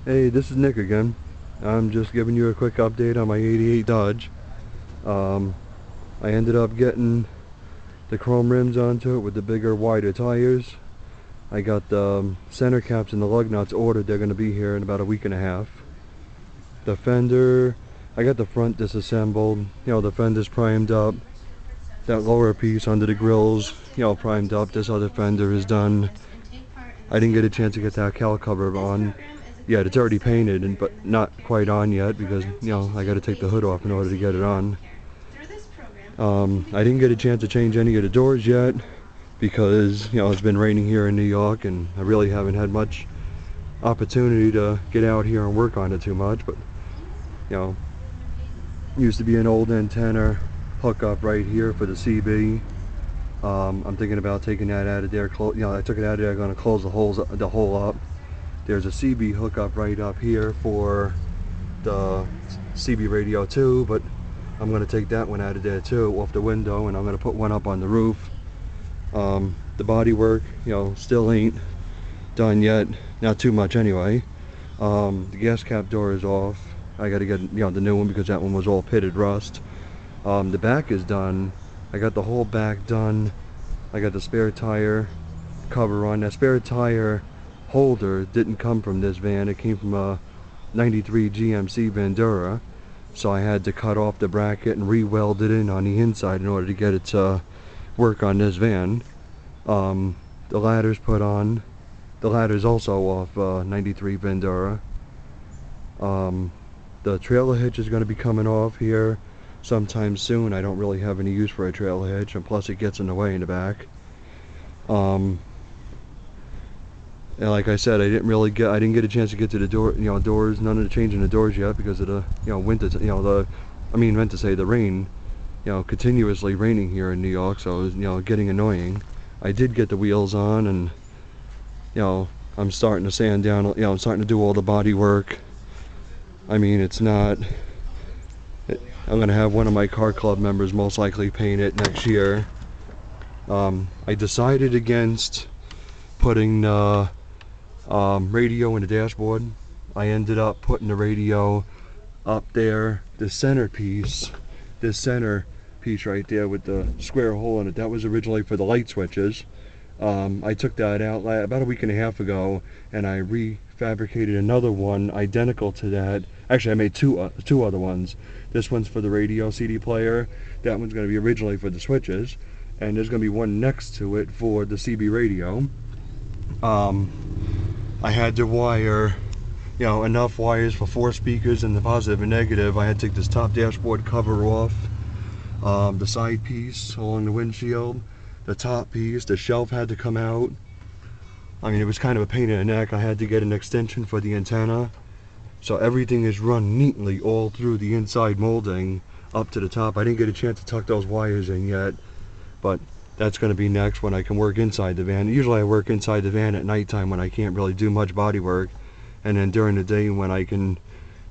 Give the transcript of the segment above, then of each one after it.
Hey, this is Nick again. I'm just giving you a quick update on my 88 Dodge. I ended up getting the chrome rims onto it with the bigger, wider tires. I got the center caps and the lug nuts ordered. They're going to be here in about a week and a half. The fender, I got the front disassembled. You know, the fender's primed up. That lower piece under the grills, you know, primed up. This other fender is done. I didn't get a chance to get that cowl cover on. Yeah, it's already painted, but not quite on yet because, you know, I got to take the hood off in order to get it on. I didn't get a chance to change any of the doors yet because, you know, it's been raining here in New York and I really haven't had much opportunity to get out here and work on it too much. But, you know, used to be an old antenna hookup right here for the CB. I'm thinking about taking that out of there. You know, I took it out of there. I'm going to close the hole up. There's a CB hookup right up here for the CB radio too, but I'm going to take that one out of there too, off the window, and I'm going to put one up on the roof. The body work, you know, still ain't done yet. Not too much anyway. The gas cap door is off. I got to get, you know, the new one because that one was all pitted rust. The back is done. I got the whole back done. I got the spare tire cover on. That spare tire holder didn't come from this van. It came from a 93 GMC Bandura, so I had to cut off the bracket and re-weld it in on the inside in order to get it to work on this van. The ladder's put on. The ladder's also off 93 Bandura. The trailer hitch is going to be coming off here sometime soon. I don't really have any use for a trailer hitch, and plus it gets in the way in the back. And like I said, I didn't get a chance to get to the door, you know, doors, none of the changing the doors yet because of the, you know, winter, you know, meant to say the rain, you know, continuously raining here in New York, so it was, you know, getting annoying. I did get the wheels on, and, you know, I'm starting to sand down, you know, I'm starting to do all the body work. I mean, it's not, I'm going to have one of my car club members most likely paint it next year. I decided against putting the radio in the dashboard. I ended up putting the radio up there. The center piece, this center piece right there with the square hole in it, that was originally for the light switches. I took that out about a week and a half ago, and I refabricated another one identical to that. Actually, I made two other ones. This one's for the radio CD player. That one's going to be originally for the switches, and there's going to be one next to it for the CB radio. I had to wire, you know, enough wires for 4 speakers in the positive and negative. I had to take this top dashboard cover off, the side piece along the windshield, the top piece, the shelf had to come out. I mean, it was kind of a pain in the neck. I had to get an extension for the antenna. So everything is run neatly all through the inside molding up to the top. I didn't get a chance to tuck those wires in yet, but that's going to be next when I can work inside the van. Usually I work inside the van at nighttime when I can't really do much body work, and then during the day when I can,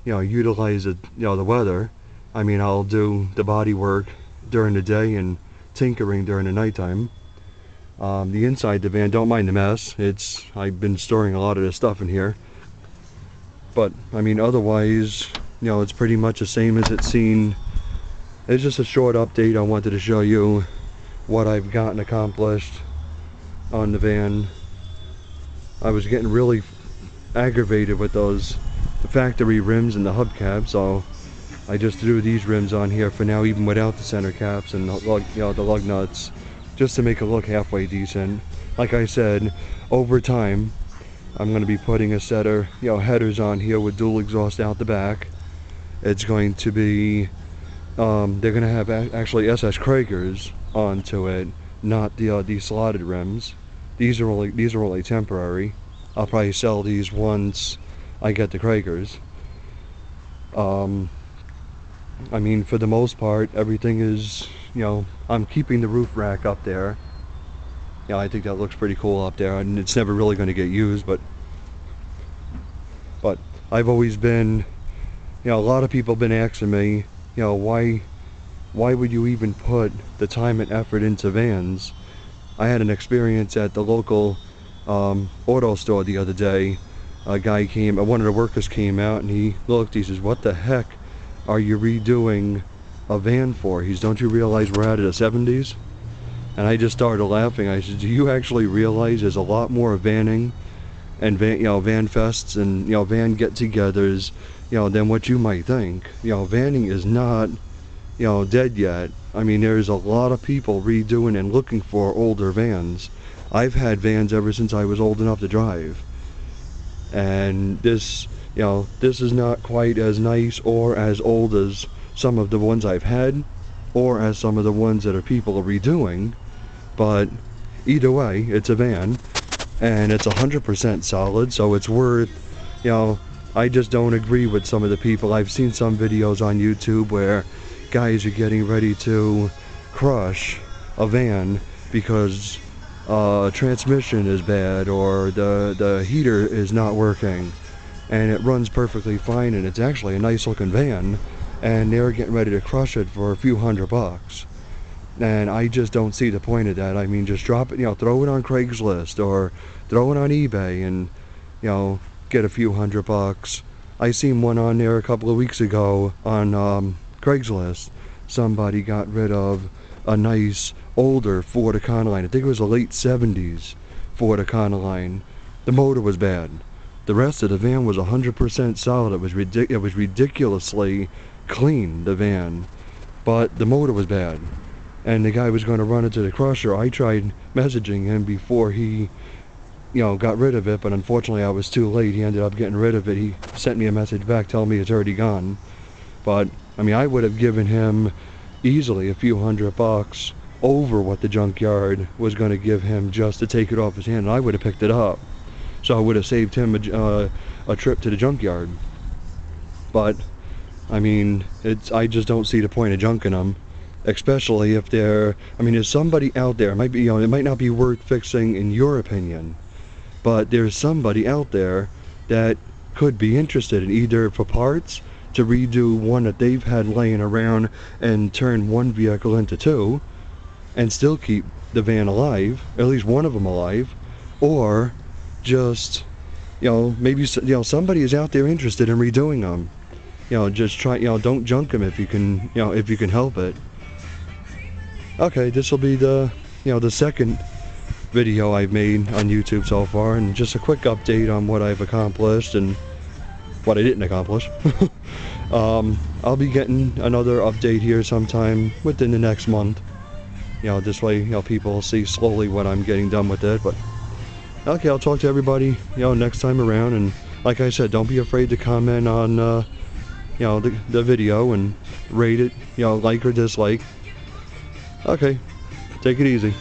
you know, utilize it, you know, the weather. I mean, I'll do the body work during the day and tinkering during the nighttime. The inside the van, don't mind the mess. I've been storing a lot of this stuff in here, but I mean, otherwise, you know, it's pretty much the same as it's seen. It's just a short update. I wanted to show you what I've gotten accomplished on the van. I was getting really aggravated with the factory rims and the hubcaps, so I just threw these rims on here for now, even without the center caps and the lug nuts, just to make it look halfway decent. Like I said, over time I'm going to be putting a set of, you know, headers on here with dual exhaust out the back. It's going to be they're going to have actually SS Kragers onto it, not the slotted rims. These are only temporary. I'll probably sell these once I get the Kragers. I mean, for the most part, everything is, you know, I'm keeping the roof rack up there. Yeah, I think that looks pretty cool up there, and it's never really going to get used, but I've always been, you know, a lot of people have been asking me, you know, why would you even put the time and effort into vans? I had an experience at the local auto store the other day. a guy came, one of the workers came out and he looked, he says, "What the heck are you redoing a van for?" He's, "Don't you realize we're out of the 70s? And I just started laughing. I said, "Do you actually realize there's a lot more vanning and van fests and van get-togethers, than what you might think? Vanning is not, dead yet. I mean, there's a lot of people redoing and looking for older vans. I've had vans ever since I was old enough to drive, and this is not quite as nice or as old as some of the ones I've had, or as some of the ones that people are redoing, but either way, it's a van, and it's 100% solid, so it's worth, I just don't agree with some of the people. I've seen some videos on YouTube where guys are getting ready to crush a van because transmission is bad, or the heater is not working, and it runs perfectly fine, and it's actually a nice looking van, and they're getting ready to crush it for a few $100. And I just don't see the point of that. I mean, just drop it, throw it on Craigslist or throw it on eBay and, get a few $100. I seen one on there a couple of weeks ago on Craigslist. Somebody got rid of a nice older Ford Econoline. I think it was a late 70s Ford Econoline. The motor was bad. The rest of the van was 100% solid. It was ridiculously clean, the van, but the motor was bad. And the guy was going to run it to the crusher. I tried messaging him before he, got rid of it, but unfortunately I was too late. He ended up getting rid of it. He sent me a message back telling me it's already gone. But, I mean, I would have given him easily a few $100 over what the junkyard was going to give him just to take it off his hand, and I would have picked it up. So I would have saved him a trip to the junkyard. But, I mean, I just don't see the point of junking them. Especially if there's somebody out there, it might not be worth fixing in your opinion, but there's somebody out there that could be interested in either for parts to redo one that they've had laying around and turn one vehicle into two and still keep the van alive, at least one of them alive, or just, maybe, somebody is out there interested in redoing them. Just try, don't junk them if you can, if you can help it. Okay, this will be the second video I've made on YouTube so far, and just a quick update on what I've accomplished and what I didn't accomplish. I'll be getting another update here sometime within the next month. This way, people will see slowly what I'm getting done with it. But okay, I'll talk to everybody, next time around. And like I said, don't be afraid to comment on, the video and rate it, like or dislike. Okay, take it easy.